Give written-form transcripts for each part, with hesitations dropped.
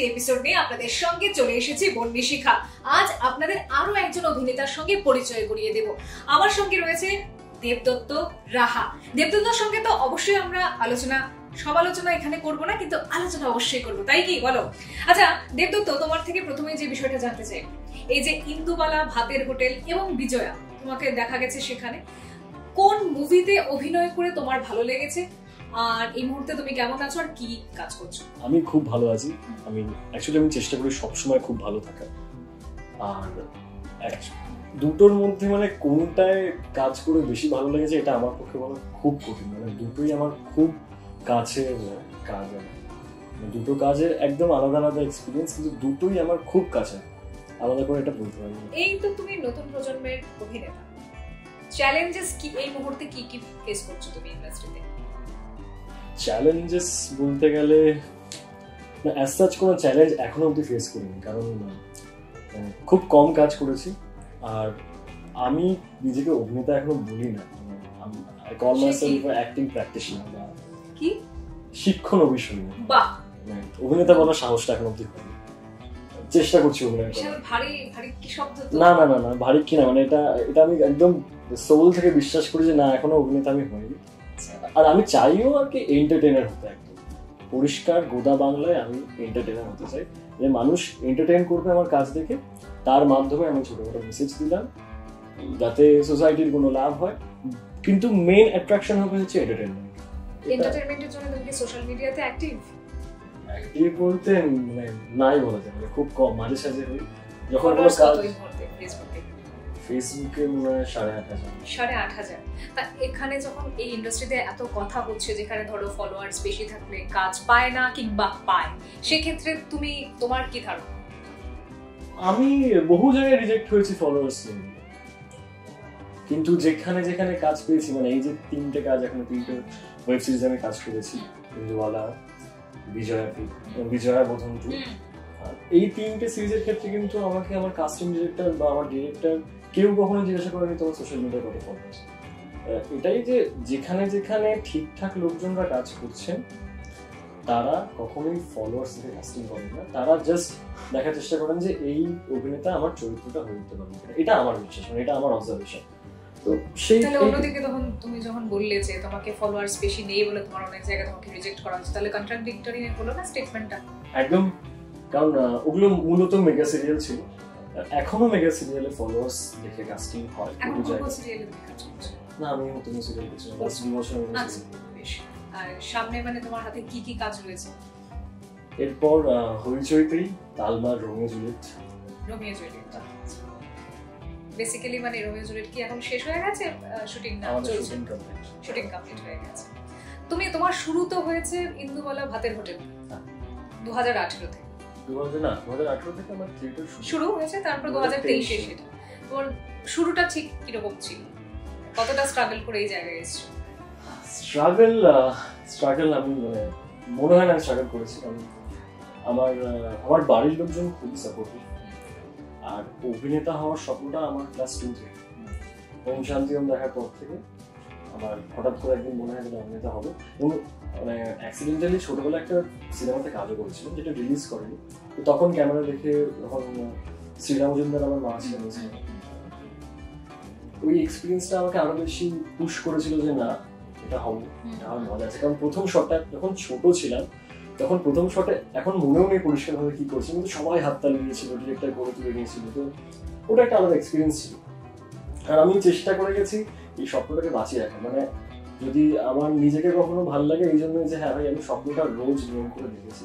একটি এপিসোড নিয়ে আপনাদের সঙ্গে চলে এসেছি বন্যী শিখা। আজ আপনাদের আরো একজন অভিনেতার সঙ্গে পরিচয় করিয়ে দেব। আমার সঙ্গে রয়েছে দেবদত্ত রাহা। দেবদত্তর সঙ্গে তো অবশ্যই আমরা সমালোচনা এখানে করবো না, কিন্তু আলোচনা অবশ্যই করবো, তাই কি বলো? আচ্ছা দেবদত্ত, তোমার থেকে প্রথমে যে বিষয়টা জানতে চাই, এই যে ইন্দুবালা, ভাতের হোটেল এবং বিজয়া, তোমাকে দেখা গেছে সেখানে, কোন মুভিতে অভিনয় করে তোমার ভালো লেগেছে, আর এই মুহূর্তে তুমি কেমন আছো আর কি কাজ করছো? আমি খুব ভালো আছি। আমি চেষ্টা করি সবসময় খুব ভালো থাকা। আর দুটোর মধ্যে মানে কোনটায় কাজ করে বেশি ভালো লেগেছে এটা আমার পক্ষে বলা খুব কঠিন। মানে দুটোই আমার খুব কাছের কাজ। দুটো কাজের একদম আলাদা আলাদা এক্সপিরিয়েন্স, কিন্তু দুটোই আমার খুব কাছে, আলাদা করে এটা বলতে পারি। এই তো তুমি নতুন প্রজন্মের অভিনেতা, চ্যালেঞ্জেস কি এই মুহূর্তে কি কি ফেস করছো তুমি ইন্ডাস্ট্রিতে? চ্যালেঞ্জেস বলতে গেলে অ্যাজ সাচ কোনো চ্যালেঞ্জ এখনো অবধি ফেস করিনি, কারণ খুব কম কাজ করেছি। আর আমি নিজেকে অভিনেতা এখনো বলি না, I call myself acting practitioner বা কি শিক্ষণ অভিষেক। বাহ, অভিনেতা বলার সাহসটা এখন অবধি হয়নি, চেষ্টা করছি অভিনয় করার। ভারী ভারী কি শব্দ? না না না না, ভারী কি না, মানে এটা আমি একদম সোল থেকে বিশ্বাস করি যে না, এখনো অভিনেতা আমি হইনি। আর আমি চাইও আর কি এন্টারটেইনার হতে, একদম পরিষ্কার গোদা বাংলায় আমি এন্টারটেইনার হতে চাই, যে মানুষ এন্টারটেইন করবে আমার কাজ দেখে, তার মাধ্যমে আমি ছোটখাটো মেসেজ দিলাম যাতে সোসাইটির কোনো লাভ হয়, কিন্তু মেইন অ্যাট্রাকশন হচ্ছে এন্টারটেইনমেন্ট। এন্টারটেইনমেন্টের জন্য তুমি কি সোশ্যাল মিডিয়াতে অ্যাক্টিভ বলতে মানে নাই বলা যায়, মানে খুব কম, মাঝে সাঝে হই যখন কোনো কাজ। ফেসবুকে মনে হয় 8,500। তা এখানে যখন এই ইন্ডাস্ট্রিতে এত কথা হচ্ছে, যেখানে ধরো ফলোয়ার্স বেশি থাকলে কাজ পায় না কিংবা পায়, সেক্ষেত্রে তোমার কি ধারণা? আমি বহু জায়গায় রিজেক্ট হয়েছি ফলোয়ার্স নিয়ে, কিন্তু যেখানে যেখানে কাজ পেয়েছি, মানে এই যে 3টে কাজ, এখনো 3টে ওয়েব সিরিজ আমি কাজ করেছি, ইন্দুবালা, বিজয়া বোধন 2, এই 3টে সিরিজের ক্ষেত্রে কিন্তু আমাকে আমার কাস্টিং ডিরেক্টর বা আমার ডিরেক্টর কেউ কখনো জিজ্ঞাসা করেনি তোমার সোশ্যাল মিডিয়ায় কত ফলোয়ার্স। এটাই যে যেখানে যেখানে ঠিকঠাক লোকজনরা কাজ করছেন তারা কখনোই ফলোয়ার্স থেকে কাস্টিং করেন না, তারা জাস্ট দেখার চেষ্টা করেন যে এই অভিনেতা আমার চরিত্রটা হয়ে উঠতে পারবে, এটা আমার বিশ্বাস, মানে এটা আমার অবজারভেশন। তো সেই অন্যদিকে তখন তুমি যখন বললে যে তোমাকে ফলোয়ার্স বেশি নেই বলে তোমার অনেক জায়গায় তোমাকে রিজেক্ট করা হচ্ছে, তাহলে কন্ট্রাডিক্টরি হলো না স্টেটমেন্টটা? একদম, কারণ ওগুলো মূলত মেগা সিরিয়াল ছিল, এখনো মেগা সিরিয়ালে ফলোয়ার্স দেখে কাস্টিং হয়। না, আমি নতুন সিরিয়াল করছি, 2 বছর হয়েছে। আর সামনে মানে তোমার হাতে কি কি কাজ রয়েছে? এরপর হইচই, তালমার, রোমিও জুলিয়েট। বেসিক্যালি মানে রোমিও জুলিয়েট কি এখন শেষ হয়ে গেছে? শুটিং না চলছে? শুটিং কমপ্লিট হয়ে গেছে। তোমার শুরু তো হয়েছে ইন্দুবালা, ভাতের হোটেল 2018 থেকে। 2018 থেকে আমার থিয়েটার শুরু হয়েছে, তারপর 2023 এ সেটা। তোমার শুরুটা ঠিক কিরকম ছিল? কতটা স্ট্রাগল করে এই জায়গায় এসেছো? স্ট্রাগল আমি মনে হয় না স্ট্রাগল করেছি। আমার বাড়ির লোকজন খুবই সাপোর্টিভ, আর অভিনেতা হওয়ার স্বপ্নটা আমার ক্লাস 2 থেকে, ওম শান্তি ওম দেখার পর থেকে আমার হঠাৎ করে একদিন মনে হয় যে অভিনেতা হবে। এবং মানে অ্যাক্সিডেন্টালি ছোটবেলা একটা সিনেমাতে কাজও করেছিলাম, যেটা রিলিজ করেনি। তো তখন ক্যামেরা দেখে, তখন শ্রীরাম মজুমদার আমার মা ছিলেন, ওই এক্সপিরিয়েন্সটা আমাকে আরো বেশি পুশ করেছিল যে না, এটা হবে, আমার মজা আছে। কারণ প্রথম শটটা যখন ছোট ছিলাম, তখন প্রথম শটে এখন মনেও নেই পরিষ্কারভাবে কি করছি, কিন্তু সবাই হাততালি দিয়েছিল, ডিরেক্টর করে তুলে নিয়েছিল, তো ওটা একটা আলাদা এক্সপিরিয়েন্স ছিল। আর আমি চেষ্টা করে গেছি এই স্বপ্নটাকে বাঁচিয়ে রাখা, মানে যদি আমার নিজেকে কখনো ভালো লাগে, এই জন্য যে হ্যাঁ ভাই আমি স্বপ্নটা রোজ নিয়ম করে দেখেছি।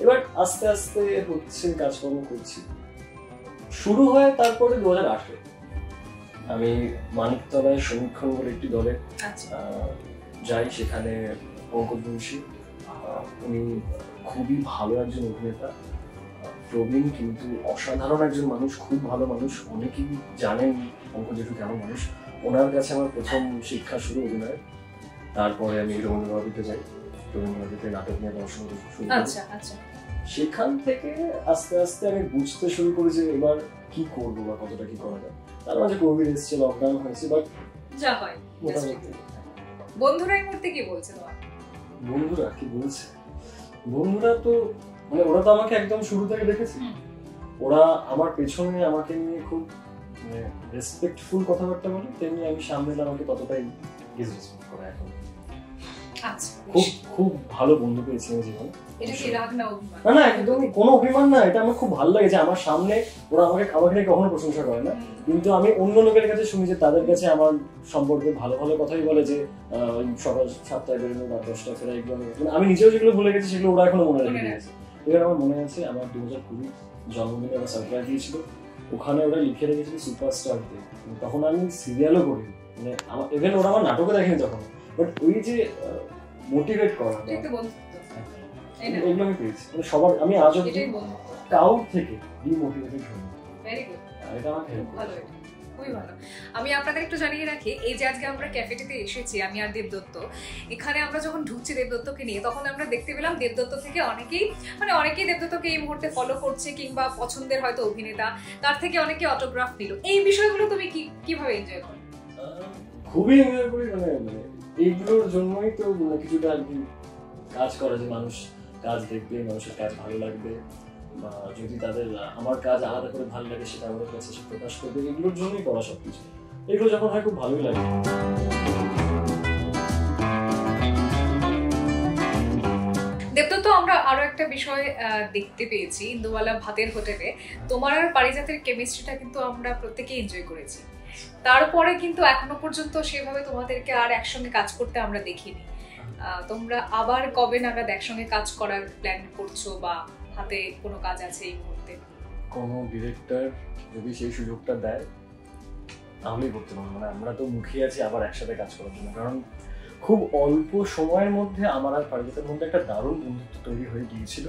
এবার আস্তে আস্তে হচ্ছে, কাজকর্ম করছি। শুরু হয় তারপরে 2008 আমি মানিকতলায় সমীক্ষণ বলে একটি দলে যাই, সেখানে পঙ্কজ বংশী, উনি খুবই ভালো একজন অভিনেতা, প্রবীণ কিন্তু অসাধারণ একজন মানুষ, খুব ভালো মানুষ, অনেকেই জানেন পঙ্কজ জেঠু কেমন মানুষ। ওনার কাছে আমার প্রথম শিক্ষা শুরু অভিনয়ের। তারপরে আমি রবীন্দ্রভারতীতে যাই, রবীন্দ্রভারতীতে নাটক নিয়ে পড়াশোনা শুরু করি। সেখান থেকে আস্তে আস্তে আমি বুঝতে শুরু করি যে এবার কি করবো বা কতটা কি করা যায়। তার মাঝে কোভিড এসেছে, লকডাউন হয়েছে, বাট যা হয় মোটামুটি। বন্ধুরা এই মুহূর্তে কি বলছে তোমার? বন্ধুরা কি বলছে? বন্ধুরা তো মানে ওরা তো আমাকে একদম শুরু থেকে দেখেছে, ওরা আমার পেছনে আমাকে নিয়ে খুব মানে রেসপেক্টফুল কথাবার্তা বলে, তেমনি আমি সামনে আমাকে ততটাই ডিসরেসপেক্ট করে এখন। আচ্ছা, খুব খুব ভালো বন্ধু পেয়েছি আমি জীবনে। এটা কি রাগ না অভিমান? না না, একদম কোনো অভিমান না, এটা আমার খুব ভালো লাগে যে আমার সামনে ওরা আমাকে নিয়ে কখনো প্রশংসা করে না, কিন্তু আমি অন্য লোকের কাছে শুনি যে তাদের কাছে আমার সম্পর্কে ভালো ভালো কথাই বলে, যে সকাল 7টায় বেরোনো বা 10টায় ফেরা, এগুলো মানে আমি নিজেও যেগুলো ভুলে গেছি সেগুলো ওরা এখনো মনে রেখে দিয়েছে। এবার আমার মনে আছে আমার 2020 জন্মদিনে ওরা সারপ্রাইজ দিয়েছিল, ওখানে ওরা লিখে রেখেছিল সুপারস্টার ডে। তখন আমি সিরিয়ালও করি, মানে ইভেন ওরা আমার নাটকে দেখেনি তখন, বাট ওই যে মোটিভেট করা এগুলো আমি পেয়েছি, মানে সবার আমি আজ অব্দি কাউর থেকে ডিমোটিভেটেড হইনি। ভেরি গুড, এটা আমার হেল্প ভালো, খুবই ভালো। আমি আপনাদের একটু জানিয়ে রাখি, এই যে আজকে আমরা ক্যাফেটিতে এসেছি আমি আর দেবদত্ত, এখানে আমরা যখন ঢুকছি দেবদত্তকে নিয়ে, তখন আমরা দেখতে পেলাম দেবদত্ত থেকে অনেকেই দেবদত্তকে এই মুহূর্তে ফলো করছে, কিংবা পছন্দের হয়তো অভিনেতা, তার থেকে অনেকে অটোগ্রাফ নিল। এই বিষয়গুলো তুমি কিভাবে এনজয় করো? খুবই এনজয় করি, মানে এইগুলোর জন্যই তো কিছুটা আর কি কাজ করে, যে মানুষ কাজ দেখবে, মানুষের কাজ ভালো লাগবে, বা যদি তাদের আমার কাজ আলাদা করে ভালো লাগে সেটা আমাদের কাছে প্রকাশ করবে, এগুলোর জন্যই করা সবকিছু। এগুলো যখন হয় খুব ভালোই লাগে। দেবদত্ত, আমরা আরো একটা বিষয় দেখতে পেয়েছি ইন্দুবালা ভাতের হোটেলে, তোমার আর পারিজাতের কেমিস্ট্রিটা কিন্তু আমরা প্রত্যেকেই এনজয় করেছি। তারপরে কিন্তু এখনো পর্যন্ত সেভাবে তোমাদেরকে আর একসঙ্গে কাজ করতে আমরা দেখিনি। তোমরা আবার কবে নাগাদ একসঙ্গে কাজ করার প্ল্যান করছো, বা হাতে কোনো কাজ আছে এই মুহূর্তে? কোনো ডিরেক্টর যদি সেই সুযোগটা দেয় তাহলেই করতে পারবো, মানে আমরা তো মুখিয়ে আছি আবার একসাথে কাজ করার জন্য, কারণ খুব অল্প সময়ের মধ্যে আমার আর পারিজাতের মধ্যে একটা দারুণ বন্ধুত্ব তৈরি হয়ে গিয়েছিল,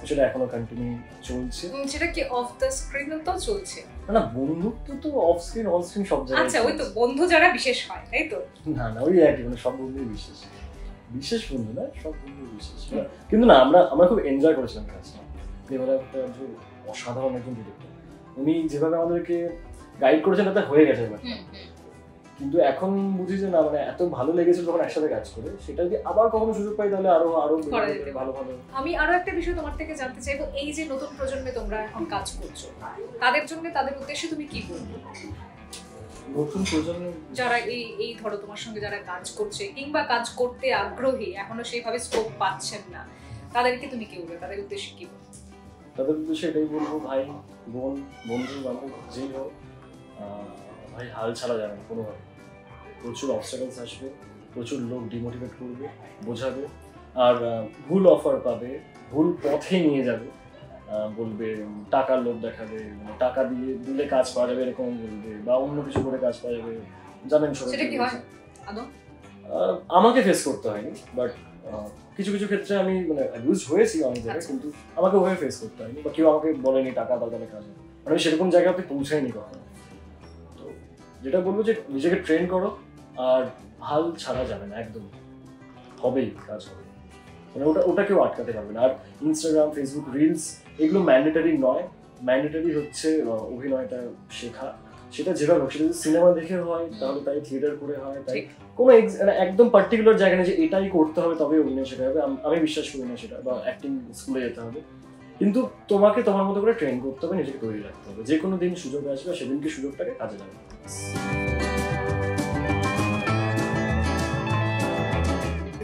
সেটা এখনো কন্টিনিউ চলছে। সেটা কি অফ দ্য স্ক্রিন তো চলছে? না, বন্ধুত্ব তো অফ স্ক্রিন অন স্ক্রিন সব জায়গায়। আচ্ছা, ওই তো বন্ধু যারা বিশেষ হয়, তাই তো? না না, ওই একই, মানে সব বন্ধুই বিশেষ বন্ধু না, সব বন্ধু বিশেষ। কিন্তু না, আমরা খুব এনজয় করেছিলাম কাজটা। দেবদত্ত একটা অসাধারণ একজন ডিরেক্টর, উনি যেভাবে আমাদেরকে গাইড করেছেন তাতে হয়ে গেছে, কিন্তু এখন বুঝি যে না, মানে এত ভালো লেগেছিল যখন একসাথে কাজ করে, সেটা যদি আবার কখনো সুযোগ পাই তাহলে আরো ভালো। আমি আরো একটা বিষয় তোমার থেকে জানতে চাইবো, এই যে নতুন প্রজন্মে তোমরা এখন কাজ করছো, তাদের জন্য, তাদের উদ্দেশ্যে তুমি কি বলবে? নতুন প্রজন্ম যারা এই ধরো তোমার সঙ্গে যারা কাজ করছে কিংবা কাজ করতে আগ্রহী, এখনো সেইভাবে স্কোপ পাচ্ছেন না, তাদেরকে তুমি কি বলবে? তাদের উদ্দেশ্যে কি বলবে? তাদের উদ্দেশ্যে এটাই বলবো, ভাই বোন বন্ধু বান্ধব যেই হোক, ভাই হাল ছাড়া যাবে না কোনোভাবে। প্রচুর অবস্টাকলস আসবে, প্রচুর লোক ডিমোটিভেট করবে, বোঝাবে, আর ভুল অফার পাবে, ভুল পথে নিয়ে যাবে, বলবে টাকার লোভ দেখাবে, টাকা দিলে কাজ পাওয়া যাবে এরকম বলবে, বা অন্য কিছু করে কাজ পাওয়া যাবে। জানেন সেটা কি হয় আদৌ? আমাকে ফেস করতে হয়নি, বাট কিছু কিছু ক্ষেত্রে আমি মানে অ্যাবিউজ হয়েছি অনেক জায়গায়, কিন্তু আমাকে ওভাবে ফেস করতে হয়নি, বা কেউ আমাকে বলেনি টাকা দরকারে কাজ, মানে আমি সেরকম জায়গাতে পৌঁছাইনি কখনো। তো যেটা বলবো যে নিজেকে ট্রেন করো, আর হাল ছাড়া যাবে না, একদম হবেই, কাজ হবে, মানে ওটা কেউ আটকাতে পারবে না। আর ইনস্টাগ্রাম, ফেসবুক, রিলস এগুলো ম্যান্ডেটারি নয়, ম্যান্ডেটারি হচ্ছে অভিনয়টা শেখা, সেটা যেভাবে হোক, সেটা যদি সিনেমা দেখে হয় তাহলে তাই, থিয়েটার করে হয় তাই, কোনো একদম পার্টিকুলার জায়গা নেই যে এটাই করতে হবে তবে অভিনয় শেখা হবে, আমি বিশ্বাস করি না সেটা, বা অ্যাক্টিং স্কুলে যেতে হবে, কিন্তু তোমাকে তোমার মতো করে ট্রেন করতে হবে, নিজেকে তৈরি রাখতে হবে, যে কোনো দিন সুযোগ আসবে সেদিনকে সুযোগটাকে কাজে লাগাবে।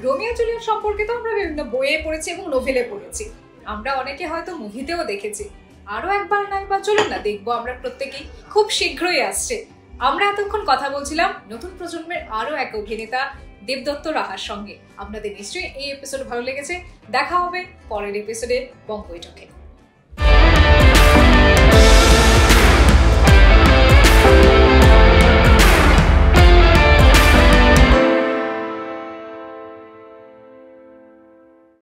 রোমিও জুলিয়েট সম্পর্কে তো আমরা বিভিন্ন বইয়ে পড়েছি এবং নোভেলে পড়েছি, আমরা অনেকে হয়তো মুভিতেও দেখেছি, আরো একবার নয় বা চলুন না দেখবো আমরা প্রত্যেকেই, খুব শীঘ্রই আসছে। আমরা এতক্ষণ কথা বলছিলাম নতুন প্রজন্মের আরো এক অভিনেতা দেবদত্ত রাহার সঙ্গে। আপনাদের নিশ্চয়ই এই এপিসোড ভালো লেগেছে, দেখা হবে পরের এপিসোডে বঙ্গ বৈঠকে।